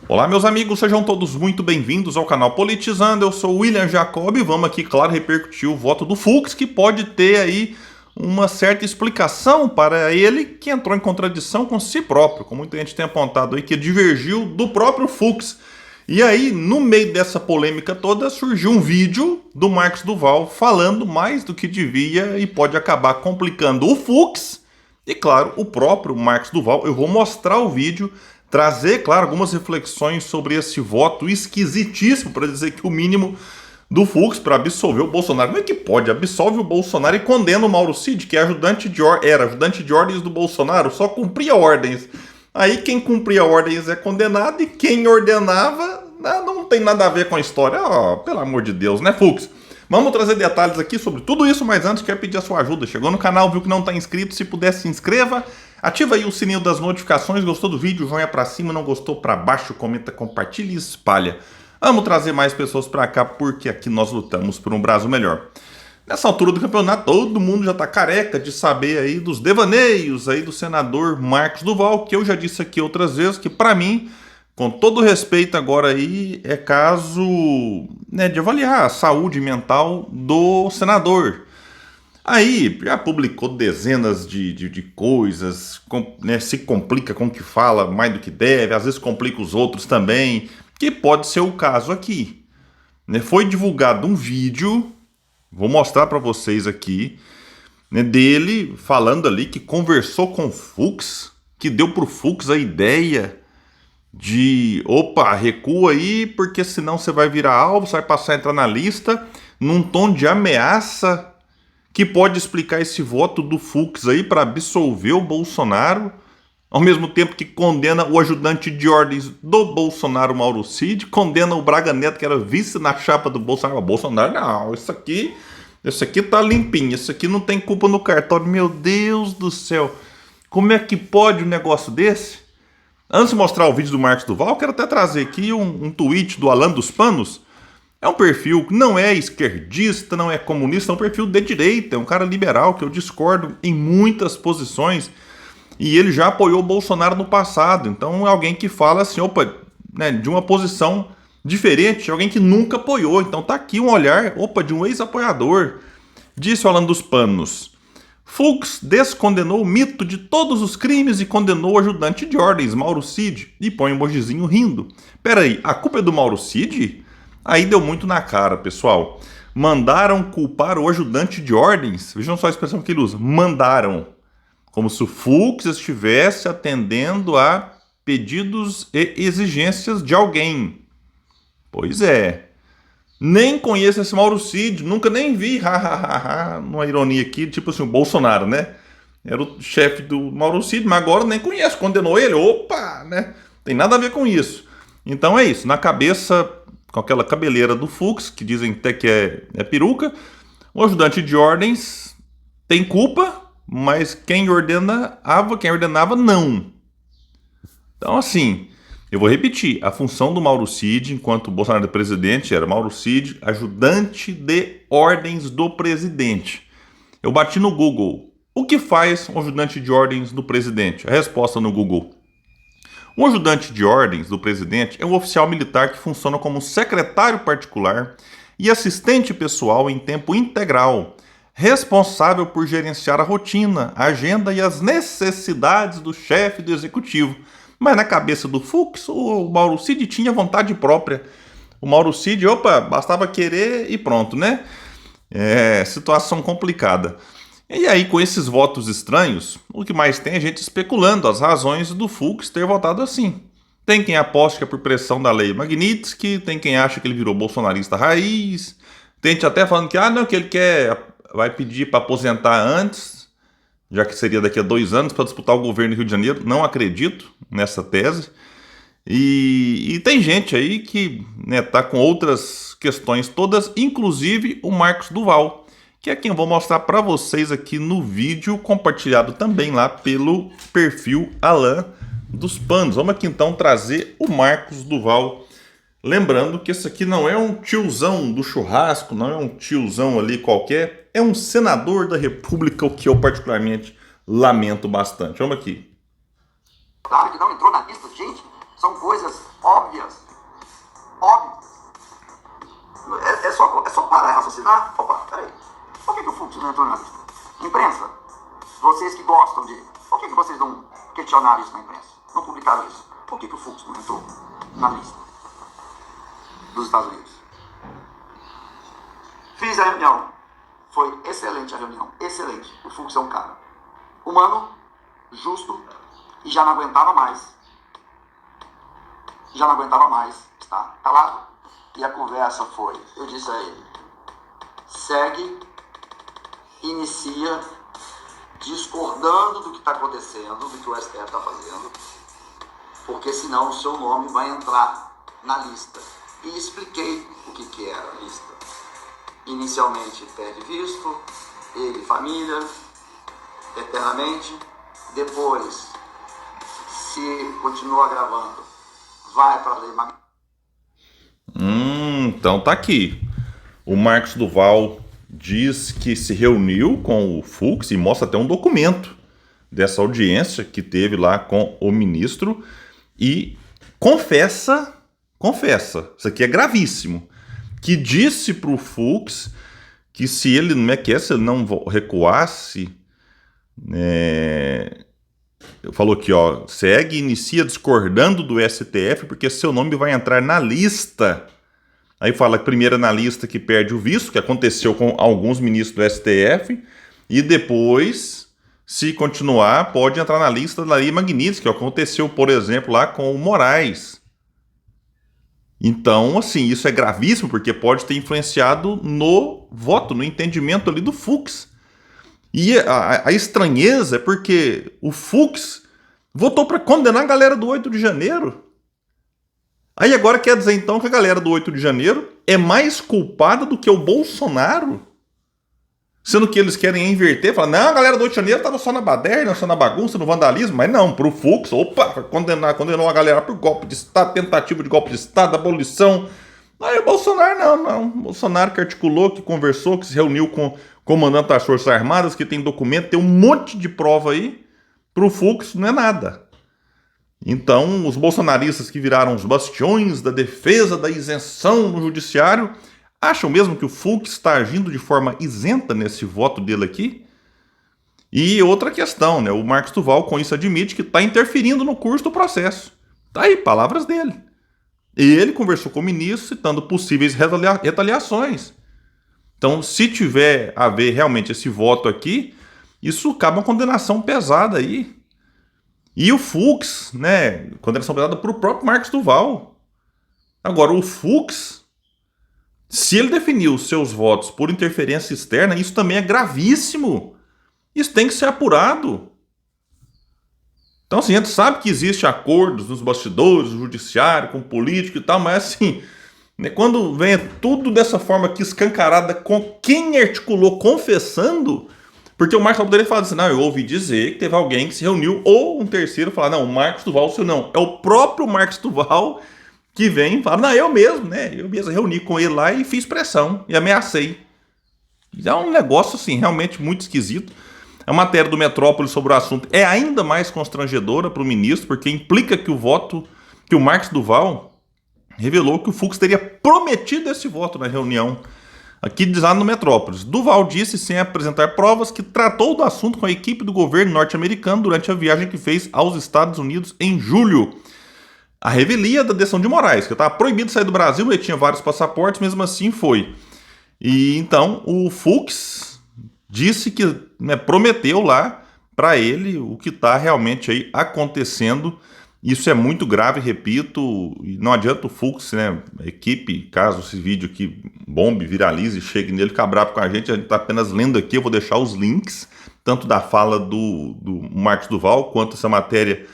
Olá, meus amigos, sejam todos muito bem-vindos ao canal Politizando. Eu sou o William Jacob e vamos aqui, claro, repercutir o voto do Fux, que pode ter aí uma certa explicação para ele, que entrou em contradição com si próprio, como muita gente tem apontado aí, que divergiu do próprio Fux. E aí, no meio dessa polêmica toda, surgiu um vídeo do Marcos Duval falando mais do que devia e pode acabar complicando o Fux e, claro, o próprio Marcos Duval. Eu vou mostrar o vídeo, trazer, claro, algumas reflexões sobre esse voto esquisitíssimo, para dizer que o mínimo do Fux para absolver o Bolsonaro. Como é que pode? Absolve o Bolsonaro e condena o Mauro Cid, que é era ajudante de ordens do Bolsonaro, só cumpria ordens. Aí quem cumpria ordens é condenado e quem ordenava não tem nada a ver com a história. Oh, pelo amor de Deus, né, Fux? Vamos trazer detalhes aqui sobre tudo isso, mas antes quero pedir a sua ajuda. Chegou no canal, viu que não está inscrito, se puder se inscreva. Ativa aí o sininho das notificações, gostou do vídeo, joinha pra cima, não gostou pra baixo, comenta, compartilha e espalha. Vamos trazer mais pessoas pra cá, porque aqui nós lutamos por um Brasil melhor. Nessa altura do campeonato, todo mundo já tá careca de saber aí dos devaneios aí do senador Marcos Duval, que eu já disse aqui outras vezes, que pra mim, com todo respeito agora aí, é caso, né, de avaliar a saúde mental do senador. Aí já publicou dezenas de coisas, né, se complica com o que fala mais do que deve, às vezes complica os outros também, que pode ser o caso aqui. Né, foi divulgado um vídeo, vou mostrar para vocês aqui, né, dele falando ali que conversou com o Fux, que deu pro Fux a ideia de, opa, recua aí, porque senão você vai virar alvo, você vai passar a entrar na lista, num tom de ameaça, que pode explicar esse voto do Fux aí para absolver o Bolsonaro, ao mesmo tempo que condena o ajudante de ordens do Bolsonaro, Mauro Cid, condena o Braga Neto, que era vice na chapa do Bolsonaro. O Bolsonaro, não, isso aqui tá limpinho, isso aqui não tem culpa no cartório. Meu Deus do céu, como é que pode um negócio desse? Antes de mostrar o vídeo do Marcos Duval, quero até trazer aqui um tweet do Alan dos Panos. É um perfil que não é esquerdista, não é comunista, é um perfil de direita, é um cara liberal que eu discordo em muitas posições. E ele já apoiou o Bolsonaro no passado. Então é alguém que fala assim, opa, né, de uma posição diferente, alguém que nunca apoiou. Então tá aqui um olhar, opa, de um ex-apoiador. Disse o Alan dos Panos: Fux descondenou o mito de todos os crimes e condenou o ajudante de ordens, Mauro Cid. E põe um emojizinho rindo. Peraí, a culpa é do Mauro Cid? Aí deu muito na cara, pessoal. Mandaram culpar o ajudante de ordens. Vejam só a expressão que ele usa. Mandaram. Como se o Fux estivesse atendendo a pedidos e exigências de alguém. Pois é. Nem conheço esse Mauro Cid, nunca nem vi. Uma ironia aqui, tipo assim, o Bolsonaro, né? Era o chefe do Mauro Cid, mas agora nem conheço. Condenou ele. Opa, né? Tem nada a ver com isso. Então é isso. Na cabeça, com aquela cabeleira do Fux, que dizem até que é peruca, o ajudante de ordens tem culpa, mas quem ordenava não. Então assim, eu vou repetir, a função do Mauro Cid, enquanto o Bolsonaro era presidente, era Mauro Cid, ajudante de ordens do presidente. Eu bati no Google, o que faz um ajudante de ordens do presidente? A resposta no Google: um ajudante de ordens do presidente é um oficial militar que funciona como secretário particular e assistente pessoal em tempo integral, responsável por gerenciar a rotina, a agenda e as necessidades do chefe do executivo. Mas na cabeça do Fux, o Mauro Cid tinha vontade própria. O Mauro Cid, opa, bastava querer e pronto, né? É, situação complicada. E aí, com esses votos estranhos, o que mais tem é gente especulando as razões do Fux ter votado assim. Tem quem aposta que é por pressão da lei Magnitsky, tem quem acha que ele virou bolsonarista raiz, tem gente até falando que, não, que ele vai pedir para aposentar antes, já que seria daqui a 2 anos, para disputar o governo do Rio de Janeiro. Não acredito nessa tese. E tem gente aí que, né, tá com outras questões todas, inclusive o Marcos Duval, que é quem eu vou mostrar para vocês aqui no vídeo, compartilhado também lá pelo perfil Alan dos Panos. Vamos aqui então trazer o Marcos Duval. Lembrando que esse aqui não é um tiozão do churrasco, não é um tiozão ali qualquer, é um senador da República, o que eu particularmente lamento bastante. Vamos aqui. Claro que não entrou na lista, gente, são coisas óbvias. Óbvias. É só parar e raciocinar. Opa, peraí. Por que o Fux não entrou na lista? Imprensa, vocês que gostam de... Por que vocês não questionaram isso na imprensa? Não publicaram isso? Por que o Fux não entrou na lista dos Estados Unidos? Fiz a reunião. Foi excelente a reunião. Excelente. O Fux é um cara humano, justo, e já não aguentava mais. Já não aguentava mais estar calado. E a conversa foi, eu disse a ele, segue, inicia, discordando do que está acontecendo, do que o STF está fazendo, porque senão o seu nome vai entrar na lista. E expliquei o que era a lista. Inicialmente pede visto, ele família, eternamente. Depois, se continua gravando, vai para a lei magnífica. Então tá aqui. O Marcos Duval diz que se reuniu com o Fux e mostra até um documento dessa audiência que teve lá com o ministro e confessa, isso aqui é gravíssimo, que disse pro Fux que se ele não recuasse, falou aqui, ó, segue e inicia discordando do STF porque seu nome vai entrar na lista. Aí fala que primeiro na lista que perde o visto, que aconteceu com alguns ministros do STF, e depois, se continuar, pode entrar na lista da Lei Magnitsky, que aconteceu, por exemplo, lá com o Moraes. Então, assim, isso é gravíssimo, porque pode ter influenciado no voto, no entendimento ali do Fux. E a estranheza é porque o Fux votou para condenar a galera do 8 de janeiro. Aí agora quer dizer então que a galera do 8 de janeiro é mais culpada do que o Bolsonaro? Sendo que eles querem inverter, falar, não, a galera do 8 de janeiro estava só na baderna, só na bagunça, no vandalismo, mas não, pro Fux, opa, condenou a galera por golpe de Estado, tentativa de golpe de Estado, abolição. Aí o Bolsonaro não. O Bolsonaro que articulou, que conversou, que se reuniu com o comandante das Forças Armadas, que tem documento, tem um monte de prova aí, pro Fux não é nada. Então, os bolsonaristas que viraram os bastiões da defesa da isenção no judiciário acham mesmo que o Fux está agindo de forma isenta nesse voto dele aqui? E outra questão, né? O Marcos Duval com isso admite que está interferindo no curso do processo. Tá aí, palavras dele. Ele conversou com o ministro citando possíveis retaliações. Então, se tiver a ver realmente esse voto aqui, isso cabe uma condenação pesada aí. E o Fux, né, condenação pesada para o próprio Marcos Duval. Agora, o Fux, se ele definiu os seus votos por interferência externa, isso também é gravíssimo. Isso tem que ser apurado. Então, assim, a gente sabe que existem acordos nos bastidores, no judiciário, com político e tal, mas assim, né, quando vem tudo dessa forma aqui escancarada, com quem articulou confessando... Porque o Marcos Duval poderia falar assim, não, eu ouvi dizer que teve alguém que se reuniu, ou um terceiro falar, não, o Marcos Duval, seu não. É o próprio Marcos Duval que vem e fala, não, eu mesmo reuni com ele lá e fiz pressão, e ameacei. É um negócio, assim, realmente muito esquisito. A matéria do Metrópole sobre o assunto é ainda mais constrangedora para o ministro, porque implica que que o Marcos Duval revelou que o Fux teria prometido esse voto na reunião aqui diz lá no Metrópolis. Duval disse, sem apresentar provas, que tratou do assunto com a equipe do governo norte-americano durante a viagem que fez aos Estados Unidos em julho. A revelia da decisão de Moraes, que estava proibido de sair do Brasil, ele tinha vários passaportes, mesmo assim foi. E então o Fux disse que, né, prometeu lá para ele o que está realmente aí acontecendo. Isso é muito grave, repito, e não adianta o Fux, né, a equipe, caso esse vídeo aqui bombe, viralize, chegue nele, ficar bravo com a gente está apenas lendo aqui, eu vou deixar os links, tanto da fala do Marcos Duval, quanto essa matéria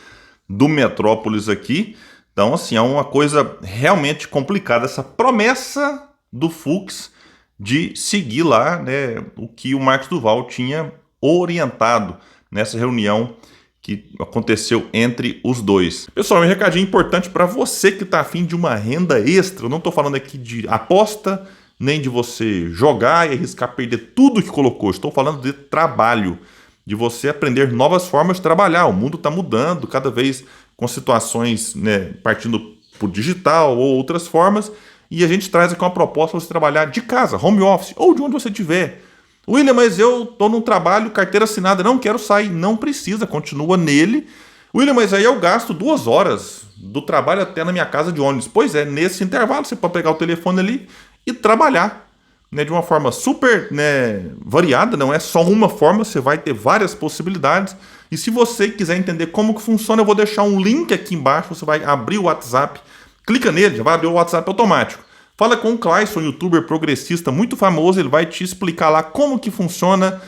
do Metrópolis aqui. Então, assim, é uma coisa realmente complicada, essa promessa do Fux de seguir lá, né, o que o Marcos Duval tinha orientado nessa reunião que aconteceu entre os dois. Pessoal, um recadinho importante para você que está afim de uma renda extra. Eu não estou falando aqui de aposta, nem de você jogar e arriscar perder tudo que colocou. Estou falando de trabalho, de você aprender novas formas de trabalhar. O mundo está mudando cada vez com situações, né, partindo por digital ou outras formas, e a gente traz aqui uma proposta para você trabalhar de casa, home office, ou de onde você estiver. William, mas eu estou num trabalho, carteira assinada, não quero sair. Não precisa, continua nele. William, mas aí eu gasto 2 horas do trabalho até na minha casa de ônibus. Pois é, nesse intervalo você pode pegar o telefone ali e trabalhar, né, de uma forma super, né, variada, não é só uma forma, você vai ter várias possibilidades. E se você quiser entender como que funciona, eu vou deixar um link aqui embaixo, você vai abrir o WhatsApp, clica nele, já vai abrir o WhatsApp automático. Fala com o Clayson, youtuber progressista muito famoso, ele vai te explicar lá como que funciona,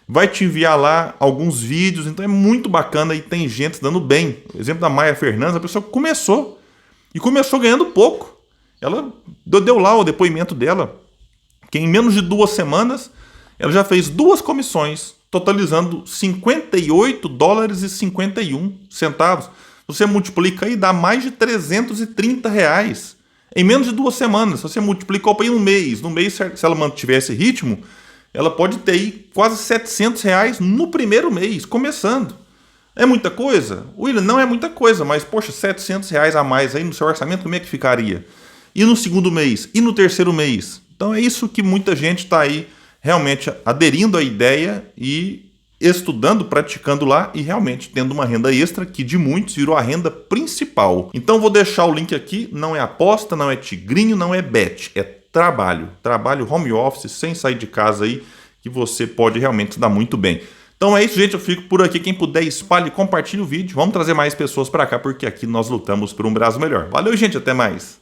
vai te enviar lá alguns vídeos, então é muito bacana e tem gente dando bem. O exemplo da Maia Fernandes, a pessoa começou ganhando pouco. Ela deu lá o depoimento dela, que em menos de 2 semanas ela já fez 2 comissões, totalizando $58,51. Você multiplica aí, dá mais de R$330 em menos de 2 semanas. Se você multiplicou para um mês, no mês, se ela mantiver esse ritmo, ela pode ter aí quase R$700 no primeiro mês, começando. É muita coisa? William, não é muita coisa, mas poxa, R$700 a mais aí no seu orçamento, como é que ficaria? E no segundo mês? E no terceiro mês? Então é isso que muita gente está aí realmente aderindo à ideia e estudando, praticando lá e realmente tendo uma renda extra que de muitos virou a renda principal. Então vou deixar o link aqui, não é aposta, não é tigrinho, não é bet, é trabalho. Trabalho home office, sem sair de casa aí, que você pode realmente se dar muito bem. Então é isso, gente, eu fico por aqui. Quem puder, espalhe e compartilhe o vídeo. Vamos trazer mais pessoas para cá, porque aqui nós lutamos por um Brasil melhor. Valeu, gente, até mais.